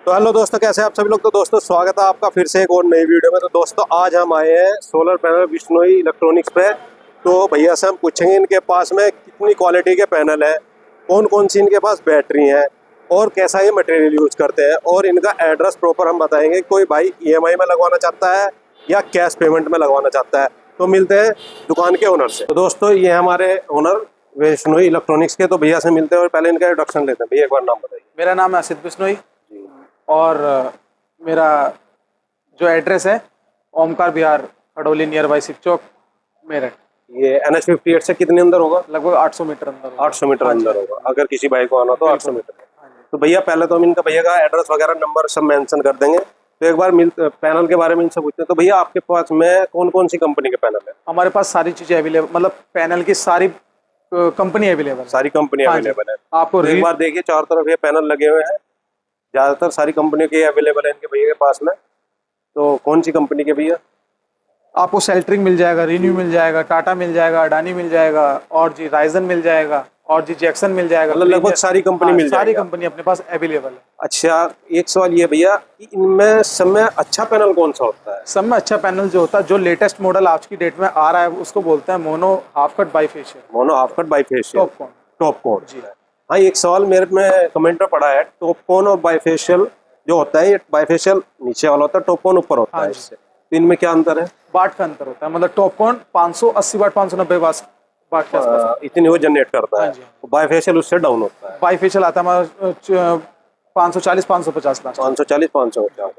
तो हेलो दोस्तों, कैसे हैं आप सभी लोग। तो दोस्तों स्वागत है आपका फिर से एक और नई वीडियो में। तो दोस्तों आज हम आए हैं सोलर पैनल बिश्नोई इलेक्ट्रॉनिक्स पे। तो भैया से हम पूछेंगे इनके पास में कितनी क्वालिटी के पैनल हैं, कौन कौन सी इनके पास बैटरी हैं और कैसा ये मटेरियल यूज करते हैं, और इनका एड्रेस प्रॉपर हम बताएंगे। कोई भाई EMI में लगवाना चाहता है या कैश पेमेंट में लगवाना चाहता है। तो मिलते हैं दुकान के ओनर से। तो दोस्तों ये हमारे ओनर बिश्नोई इलेक्ट्रॉनिक्स के। तो भैया से मिलते हैं और पहले इनका इंट्रोडक्शन लेते हैं। भैया एक बार नाम बताइए। मेरा नाम है असित बिश्नोई और मेरा जो एड्रेस है ओमकार विहार खड़ोली नियर बाई शिव चौक मेरठ। ये NH58 से कितने अंदर होगा? लगभग 800 मीटर अंदर। 800 मीटर अंदर होगा। अगर किसी भाई को आना तो 800 मीटर। तो भैया पहले तो हम इनका भैया का एड्रेस वगैरह नंबर सब मेंशन कर देंगे। तो एक बार पैनल के बारे में इनसे पूछते हैं। तो भैया आपके पास में कौन कौन सी कंपनी के पैनल है? हमारे पास सारी चीजें अवेलेबल, मतलब पैनल की सारी कंपनी अवेलेबल। सारी कंपनी अवेलेबल है। आपको एक बार देखिए चारों तरफ ये पैनल लगे हुए हैं, ज्यादातर सारी कंपनी के अवेलेबल है इनके भैया के पास में। तो कौन सी कंपनी के भैया? आपको सेल्ट्रिंग मिल जाएगा, रिन्यू मिल जाएगा, टाटा मिल जाएगा, अडानी मिल जाएगा, और जी राइजन मिल जाएगा, और जी जैक्सन मिल जाएगा। मतलब लगभग सारी कंपनी मिल जाएगी। सारी कंपनी अपने पास अवेलेबल है। अच्छा, एक सवाल ये भैया कि इनमें सब में अच्छा पैनल कौन सा होता है? सब में अच्छा पैनल जो होता है, जो लेटेस्ट मॉडल आज की डेट में आ रहा है, उसको बोलते हैं mono half cut bifacial. Mono half cut bifacial, TOPCon. TOPCon जी हाँ। एक सवाल मेरे में कमेंट में पड़ा है, टॉप कोन और बाईफेशियल जो होता है, ये बाईफेशियल नीचे वाला होता है, टॉप कोन ऊपर होता है। इससे तो इनमें क्या अंतर है? वाट का अंतर होता है। मतलब टॉप कोन 580 वाट 590 वाट के आसपास इतनी वो जनरेट करता है। तो बाईफेशियल उससे डाउन होता है। बाईफेशियल आता है हमारा 540 550 लाख। 540 550।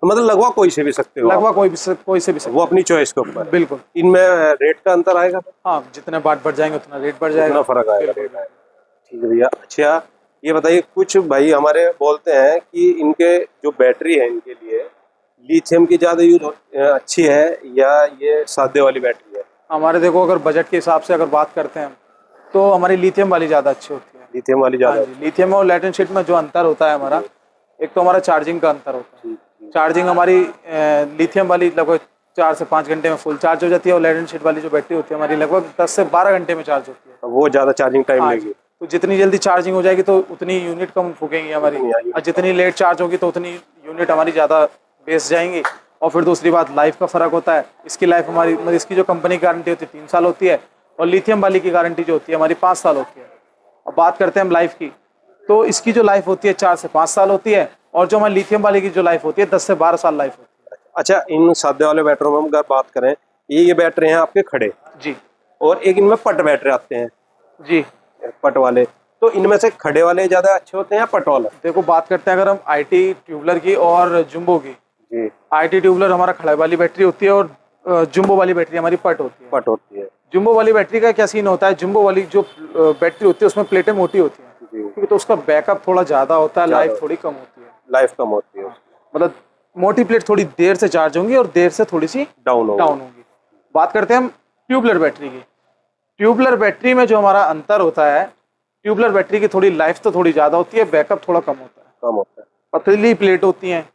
तो मतलब लगवा कोई से भी सकते हो? लगवा कोई से भी सकते। वो अपनी चॉइस के ऊपर। बिल्कुल। इनमें रेट का अंतर आएगा? हाँ, जितने वाट बढ़ जाएंगे उतना रेट बढ़ जाएगा, उतना फर्क आएगा। ठीक है भैया। अच्छा ये बताइए, कुछ भाई हमारे बोलते हैं कि इनके जो बैटरी है इनके लिए लिथियम की ज्यादा यूज अच्छी है या ये सादे वाली बैटरी है? हमारे देखो, अगर बजट के हिसाब से अगर बात करते हैं तो हमारी लिथियम वाली ज़्यादा अच्छी होती है। लिथियम वाली ज्यादा? लिथियम और लेड एंड शीट में जो अंतर होता है हमारा, एक तो हमारा चार्जिंग का अंतर होता है। चार्जिंग हमारी लिथियम वाली लगभग 4 से 5 घंटे में फुल चार्ज हो जाती है, और लेड एंड शीट वाली जो बैटरी होती है हमारी लगभग 10 से 12 घंटे में चार्ज होती है। वो ज्यादा चार्जिंग टाइम लेगी। तो जितनी जल्दी चार्जिंग हो जाएगी तो उतनी यूनिट कम फूकेंगी हमारी, और जितनी लेट चार्ज होगी तो उतनी यूनिट हमारी ज़्यादा बेस जाएंगी। और फिर दूसरी बात, लाइफ का फ़र्क होता है। इसकी लाइफ हमारी, मतलब इसकी जो कंपनी की गारंटी होती है 3 साल होती है, और लिथियम वाली की गारंटी जो होती है हमारी 5 साल होती है। अब बात करते हैं हम लाइफ की, तो इसकी जो लाइफ होती है 4 से 5 साल होती है, और जो हमारी लिथियम वाली की जो लाइफ होती है 10 से 12 साल लाइफ होती है। अच्छा, इन सादे वाले बैटरियों में हम अगर बात करें, ये बैटरी हैं आपके खड़े जी, और एक इनमें पट बैटरी आते हैं जी, पट वाले। तो इनमें से खड़े वाले ज्यादा अच्छे होते हैं या पट वाले? देखो बात करते हैं अगर हम IT ट्यूबलर की और जुम्बो की। जी। IT ट्यूबलर हमारा खड़े वाली बैटरी होती है, और जुम्बो वाली बैटरी हमारी पट होती है। पट होती है। जुम्बो वाली बैटरी का क्या सीन होता है, जुम्बो वाली जो बैटरी होती है उसमें प्लेटें मोटी होती हैं, क्योंकि तो उसका बैकअप थोड़ा ज़्यादा होता है, लाइफ थोड़ी कम होती है। लाइफ कम होती है। मतलब मोटी प्लेट थोड़ी देर से चार्ज होंगी और देर से थोड़ी सी डाउन होंगी। बात करते हैं हम ट्यूबलर बैटरी की। ट्यूबलर बैटरी में जो हमारा अंतर होता है, ट्यूबलर बैटरी की थोड़ी लाइफ तो थोड़ी ज़्यादा होती है, बैकअप थोड़ा कम होता है। कम होता है। पतली प्लेट होती हैं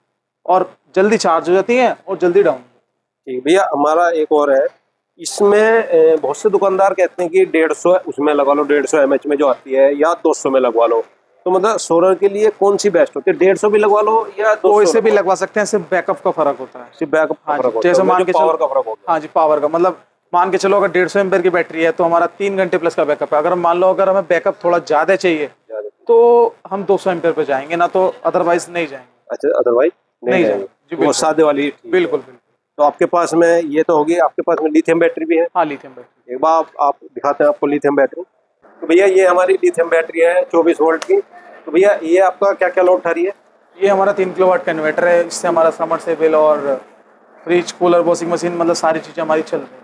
और जल्दी चार्ज हो जाती हैं और जल्दी डाउन। ठीक भैया, हमारा एक और है। इसमें बहुत से दुकानदार कहते हैं कि 150 उसमें लगा लो, 150 mAh में जो आती है, या 200 में लगवा लो। तो मतलब सोलर के लिए कौन सी बेस्ट होती है? 150 भी लगवा लो या 200? तो इसे भी लगवा सकते हैं, सिर्फ बैकअप का फर्क होता है। सिर्फ बैकअप का फर्क होता है। जैसे मान के पावर का फर्क होता है। हाँ जी, पावर का मतलब मान के चलो, अगर 150 एम्पेयर की बैटरी है तो हमारा 3 घंटे प्लस का बैकअप है। अगर हम मान लो अगर हमें बैकअप थोड़ा ज़्यादा चाहिए तो हम 200 एम्पेयर पे जाएंगे, ना तो अदरवाइज नहीं जाएंगे। अच्छा, अदरवाइज नहीं जाएंगे। वो सादे वाली। बिल्कुल बिल्कुल। तो आपके पास में ये तो होगी, आपके पास में लिथियम बैटरी भी है? हाँ, लिथियम बैटरी। एक बार आप दिखाते हैं आपको लिथियम बैटरी। तो भैया ये हमारी लिथियम बैटरी है 24 वोल्ट की। तो भैया ये आपका क्या क्या लोड उठा रही है? ये हमारा 3 किलोवाट का इन्वर्टर है। इससे हमारा समरसेबल और फ्रिज, कूलर, वॉशिंग मशीन, मतलब सारी चीज़ें हमारी चल रही है।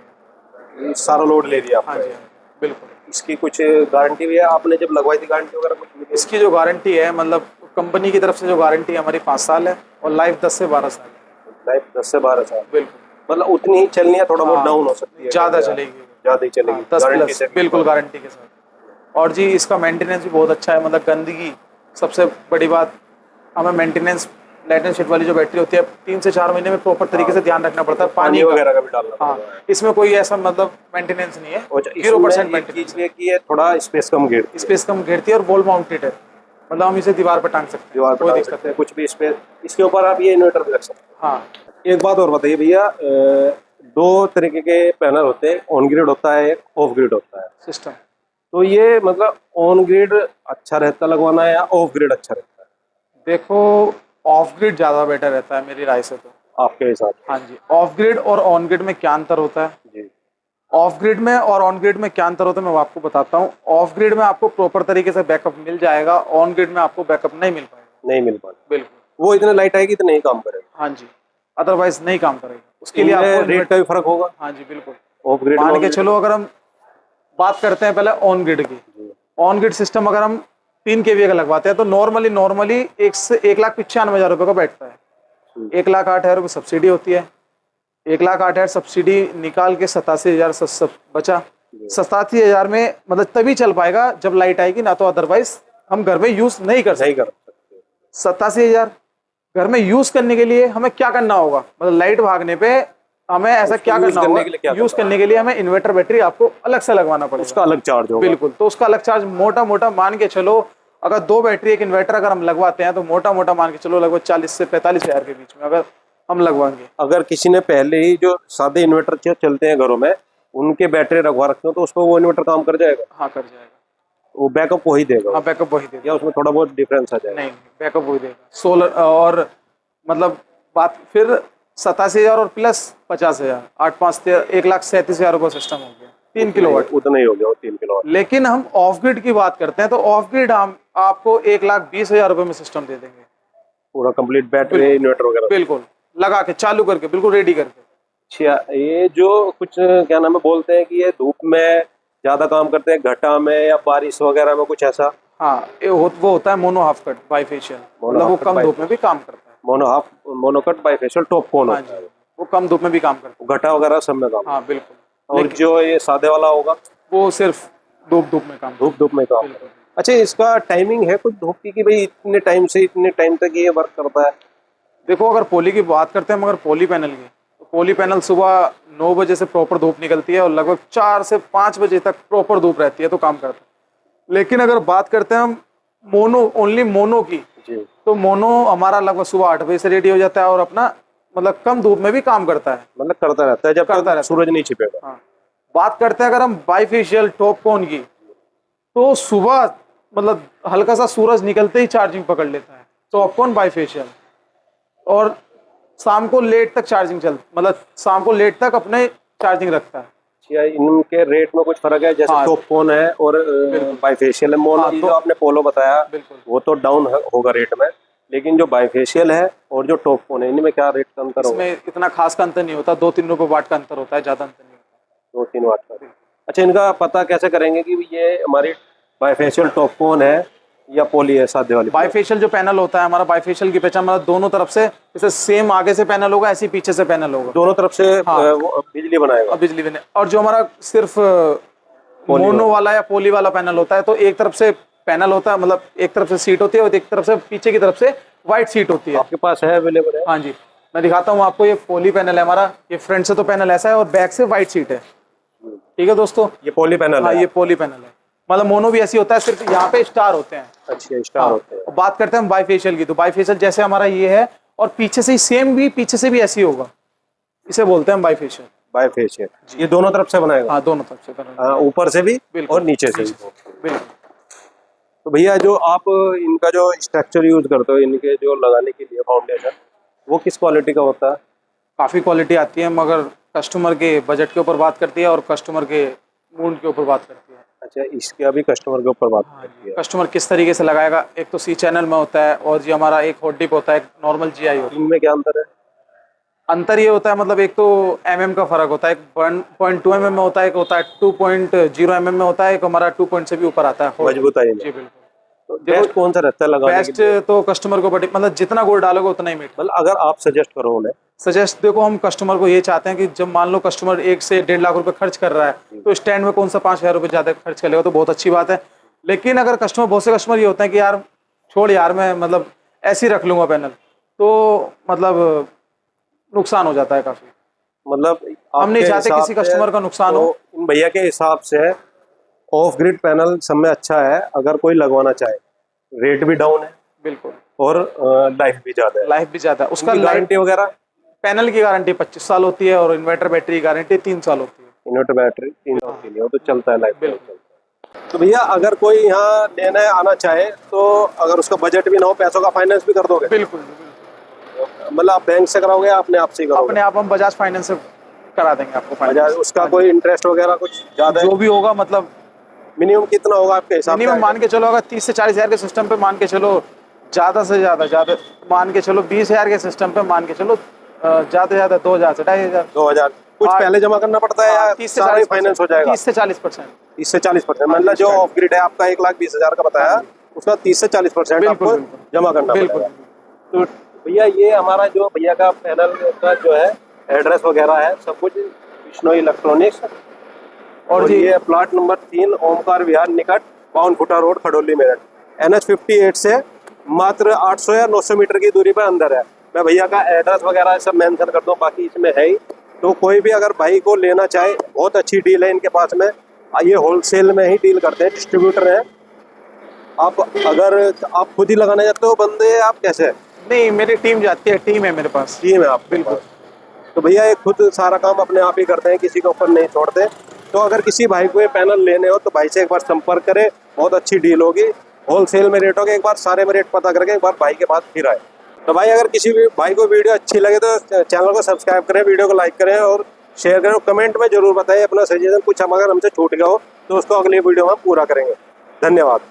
सारा लोड ले लिया हाँ आपने? जी, बिल्कुल। इसकी कुछ गारंटी भी है? आपने जब लगवाई थी गारंटी वगैरह कुछ मिली? इसकी जो गारंटी है, मतलब कंपनी की तरफ से जो गारंटी है हमारी 5 साल है, और लाइफ 10 से 12 साल है। लाइफ 10 से 12 साल? बिल्कुल। मतलब उतनी ही चलनी है, थोड़ा बहुत डाउन हो सकती है? ज़्यादा चलेगी, ज़्यादा ही चलेगी। 10 प्लस, बिल्कुल गारंटी के साथ। और जी इसका मेंटेनेंस भी बहुत अच्छा है। मतलब गंदगी, सबसे बड़ी बात, हमें मेंटेनेंस लेड एंड शीट वाली जो बैटरी होती है 3 से 4 महीने में प्रॉपर तरीके से ध्यान रखना पड़ता है। पानी वगैरह का भी डालना पड़ता है। हाँ, इसमें कोई ऐसा मतलब मेंटेनेंस नहीं है। 0% मेंटेनेंस। ये थोड़ा स्पेस कम घेरती है। स्पेस कम घेरती है और वॉल माउंटेड है। मतलब हम इसे दीवार पर टांग सकते हैं, दीवार पर कोई टांग दिक्कत सकते हैं, नहीं। कुछ भी इस पे, इसके ऊपर आप ये इन्वर्टर भी रख सकते हाँ हैं। एक बात और बताइए भैया, दो तरीके के पैनल होते हैं, ऑन ग्रिड होता है, एक ऑफ ग्रिड होता है। सिस्टम। तो ये मतलब ऑन ग्रिड अच्छा रहता लगवाना है या ऑफ ग्रिड अच्छा रहता देखो ऑफ ग्रिड ज़्यादा बेटर रहता है मेरी राय से तो। है आपके हिसाब हाँ जी, ऑफ ग्रिड और ऑन ग्रिड में क्या अंतर होता है? से? जी। ऑफ ग्रिड में और ऑन ग्रिड में क्या अंतर होता है मैं आपको बताता हूँ। ऑफ ग्रिड में आपको प्रॉपर तरीके से बैकअप मिल जाएगा, ऑन ग्रिड में आपको बैकअप नहीं मिल पाएगा। नहीं मिल पाता, बिल्कुल। वो इतने लाइट आएगी तो नहीं काम करेगा। हाँ जी, अदरवाइज नहीं काम करेगा। उसके लिए आपको रेट का भी फर्क होगा। हाँ जी बिल्कुल। ऑफ ग्रिड मान के चलो, अगर हम बात करते हैं पहले ऑन ग्रिड की, ऑन ग्रिड सिस्टम अगर हम 3 kVA का लगवाते हैं तो नॉर्मली 1,95,000 रुपये का बैठता है। 1,08,000 रुपये सब्सिडी होती है, 1,08,000 सब्सिडी निकाल के 87,000 बचा। 87,000 में मतलब तभी चल पाएगा जब लाइट आएगी, ना तो अदरवाइज हम घर में यूज नहीं कर सकते। 87,000 घर में यूज करने के लिए हमें क्या करना होगा, मतलब लाइट भागने पे हमें ऐसा क्या करना होगा, यूज करने के लिए हमें इन्वर्टर बैटरी आपको अलग से लगवाना पड़ेगा, उसका अलग चार्ज होगा। बिल्कुल। तो उसका अलग चार्ज मोटा मोटा मान के चलो, अगर 2 बैटरी एक इन्वर्टर अगर हम लगवाते हैं तो मोटा मोटा मान के चलो लगभग 40 से 45,000 के बीच में अगर हम लगवाएंगे। अगर किसी ने पहले ही जो सादे इन्वर्टर चलते हैं घरों में, उनके बैटरी रखवा रखते हो तो उस पर वो इन्वर्टर काम कर जाएगा? हाँ कर जाएगा, वो बैकअप वही देगा? हाँ बैकअप वही देगा, या उसमें थोड़ा बहुत डिफरेंस आ जाएगा? नहीं बैकअप वही देगा। सोलर और मतलब बात फिर 87,000 और प्लस 50,000, 8,5,13 1,37,000 रुपये सिस्टम हो गया, 3 किलोवाट। उतना ही हो गया, 3 किलोवाट। लेकिन हम ऑफ ग्रिड की बात करते हैं तो ऑफ ग्रिड हम आपको 1,20,000 रुपये में सिस्टम दे देंगे, पूरा कंप्लीट बैटरी इन्वर्टर वगैरह बिल्कुल लगा के चालू करके, बिल्कुल रेडी करके। अच्छा, ये जो कुछ क्या नाम है बोलते हैं कि ये धूप में ज्यादा काम करते हैं, घटा में या बारिश वगैरह में, कुछ ऐसा? हाँ वो होता है मोनो हाफ कट बाईफेशियल, मतलब वो कम धूप में भी काम करता है। मोनोकट बाईफेशियल टॉप कौन हाँ होता है? जी, वो कम धूप में भी काम करता है, घटा वगैरह सब में काम? हाँ बिल्कुल। और जो ये सादे वाला होगा वो सिर्फ धूप में काम धूप में काम? बिल्कुल। अच्छा, इसका टाइमिंग है कुछ धूप की कि भाई इतने टाइम से इतने टाइम तक ये वर्क करता है? देखो अगर पोली की बात करते हैं, मगर पोली पैनल की, तो पोली पैनल सुबह 9 बजे से प्रॉपर धूप निकलती है और लगभग 4 से 5 बजे तक प्रॉपर धूप रहती है तो काम करता है। लेकिन अगर बात करते हैं हम ओनली मोनो की जी। तो मोनो हमारा लगभग सुबह 8 बजे से रेडी हो जाता है और अपना मतलब कम धूप में भी काम करता है, मतलब करता रहता है जब करता रहता है। सूरज नहीं छिपेगा। हाँ। बात करते हैं अगर हम बाईफेशियल टॉप कोन की, तो सुबह मतलब हल्का सा सूरज निकलते ही चार्जिंग पकड़ लेता है टॉप कोन बाईफेशियल, और शाम को लेट तक चार्जिंग मतलब शाम को लेट तक अपने चार्जिंग रखता है। क्या इनके रेट में कुछ फर्क है? जैसे हाँ। टॉप कौन है और बाईफेशियल है। मोनो हाँ, जो आपने पोलो बताया बिल्कुल। वो तो डाउन होगा रेट में, लेकिन जो बाईफेशियल है और जो टॉप कौन है इनमें क्या रेट का अंतर होगा? इसमें इतना खास का अंतर नहीं होता, 2-3 रुपए वाट का अंतर होता है, ज्यादा अंतर नहीं होता। 2-3 वाट का। अच्छा, इनका पता कैसे करेंगे कि ये हमारी बाईफेशियल टॉप कौन है या पोली है सादे वाली? बाईफेशियल जो पैनल होता है हमारा, बाईफेशियल की पहचान मतलब दोनों तरफ से जैसे सेम आगे से पैनल होगा ऐसे पीछे से पैनल होगा, दोनों तरफ से हाँ। वो बिजली बनाएगा। और बिजली बने। और जो हमारा सिर्फ मोनो वाला या पोली वाला पैनल होता है तो एक तरफ से पैनल होता है, मतलब एक तरफ से सीट होती है और एक तरफ से पीछे की तरफ से व्हाइट सीट होती है। आपके पास है, अवेलेबल है? हाँ जी, मैं दिखाता हूँ आपको। ये पोली पैनल है हमारा, ये फ्रंट से तो पैनल ऐसा है और बैक से व्हाइट सीट है। ठीक है दोस्तों, ये पोली पैनल हाँ है? ये पोली पैनल है। मतलब मोनो भी ऐसी होता है, सिर्फ यहाँ पे स्टार होते हैं। अच्छा, स्टार होते हैं। बात करते हैं हम बाईफेशियल की, तो बाईफेशियल जैसे हमारा ये है और पीछे से ही सेम भी पीछे से भी ऐसी होगा, इसे बोलते हैं हम बाईफेशियल। बाईफेशियल ये दोनों तरफ से बनाएगा? हाँ दोनों तरफ से बना। हाँ, ऊपर से भी बिल्कुल। और नीचे से भी। बिल्कुल। तो भैया जो आप इनका जो स्ट्रक्चर यूज करते हो, इनके जो लगाने के लिए फाउंडेशन, वो किस क्वालिटी का होता है? काफ़ी क्वालिटी आती है, मगर कस्टमर के बजट के ऊपर बात करती है और कस्टमर के मूड के ऊपर बात करती है। अच्छा, इसके अभी कस्टमर के ऊपर बात करती है। कस्टमर किस तरीके से लगाएगा, एक तो सी चैनल में होता है और जो हमारा एक हॉट डिप होता है, एक नॉर्मल जीआई होता है। इनमें क्या अंतर है? अंतर ये होता है मतलब एक तो mm का फर्क होता है, एक 1.2 mm में होता है, एक होता है 2.0 mm में होता है, एक हमारा 2 पॉइंट से भी ऊपर आता है। मजबूताई में। जी बिल्कुल। तो बेस्ट कौन सा रहता है लगाने के बेस्ट लिए? तो कस्टमर को मतलब जितना गोल्ड डालोगे उतना ही मीट। मतलब अगर आप सजेस्ट करो उन्हें? सजेस्ट देखो, हम कस्टमर को ये चाहते हैं कि जब मान लो कस्टमर 1 से 1.5 लाख रुपए खर्च कर रहा है तो स्टैंड में कौन सा 5,000 रुपये ज्यादा खर्च करेगा, तो बहुत अच्छी बात है। लेकिन अगर कस्टमर, बहुत से कस्टमर ये होते हैं कि यार छोड़ यार, मैं मतलब ऐसे ही रख लूंगा पैनल, तो मतलब नुकसान हो जाता है काफी। मतलब हम नहीं चाहते किसी कस्टमर का नुकसान हो। इन भैया के हिसाब से ऑफ ग्रिड पैनल सब में अच्छा है अगर कोई लगवाना चाहे, रेट भी डाउन है बिल्कुल, और लाइफ भी ज्यादा है। लाइफ भी ज्यादा है उसका। गारंटी वगैरह, पैनल की गारंटी 25 साल होती है और इन्वर्टर बैटरी की गारंटी 3 साल होती है। इन्वर्टर बैटरी 3 साल के लिए, वो तो चलता है लाइफ टाइम बिल्कुल। चलता है। तो भैया अगर कोई यहाँ लेने आना चाहे तो अगर उसका बजट भी ना हो, पैसों का फाइनेंस भी कर दोगे? बिल्कुल, मतलब आप बैंक से कराओगे या अपने आप से ही करोगे? अपने आप हम बजाज फाइनेंस से करा देंगे आपको बजाज, फाइनेंस। उसका कोई इंटरेस्ट वगैरह कुछ ज्यादा है? जो भी होगा मतलब मिनिमम कितना होगा आपके हिसाब से? मिनिमम मान के चलो, अगर 30 से 40 हज़ार के सिस्टम पे मान के चलो, ज्यादा से ज्यादा मान के चलो 20 हज़ार के सिस्टम पे मान के चलो, ज्यादा से ज्यादा 2,000 से 2,500। 2000 कुछ हाँ। पहले जमा करना पड़ता है या 30 से सारा 40% फाइनेंस हो जाएगा? 30 से 40%। 30 से 40%, मतलब जो ऑफ ग्रिड है आपका 1,20,000 का बताया, उसका 30 से 40% आपको बिल्कुल, बिल्कुल। जमा करना बिल्कुल, पड़ेगा। तो भैया ये हमारा जो भैया का पैनल का जो है एड्रेस वगैरह है सब कुछ विश्नोई इलेक्ट्रॉनिक्स, और ये प्लाट नंबर 3 ओमकार विहार निकट 52 फुटा रोड खडोली मेरठ, NH 58 से मात्र 800 या 900 मीटर की दूरी पर अंदर है। मैं भैया का एड्रेस वगैरह सब मेंशन कर दूं, बाकी इसमें है ही। तो कोई भी अगर भाई को लेना चाहे, बहुत अच्छी डील है इनके पास में। ये होलसेल में ही डील करते हैं, डिस्ट्रीब्यूटर है। आप अगर आप खुद ही लगाने जाते हो बंदे, आप कैसे? नहीं, मेरी टीम जाती है, टीम है मेरे पास। टीम है आप? बिल्कुल। तो भैया ये खुद सारा काम अपने आप ही करते हैं, किसी के ऊपर नहीं छोड़ते। तो अगर किसी भाई को ये पैनल लेने हो तो भाई से एक बार संपर्क करें, बहुत अच्छी डील होगी। होलसेल में रेट होगा, एक बार सारे में रेट पता करके एक बार भाई के पास फिर आए। तो भाई अगर किसी भी भाई को वीडियो अच्छी लगे तो चैनल को सब्सक्राइब करें, वीडियो को लाइक करें और शेयर करें। कमेंट में जरूर बताएं अपना सजेशन, कुछ अगर हमसे छूट गया हो तो उसको अगली वीडियो में पूरा करेंगे। धन्यवाद।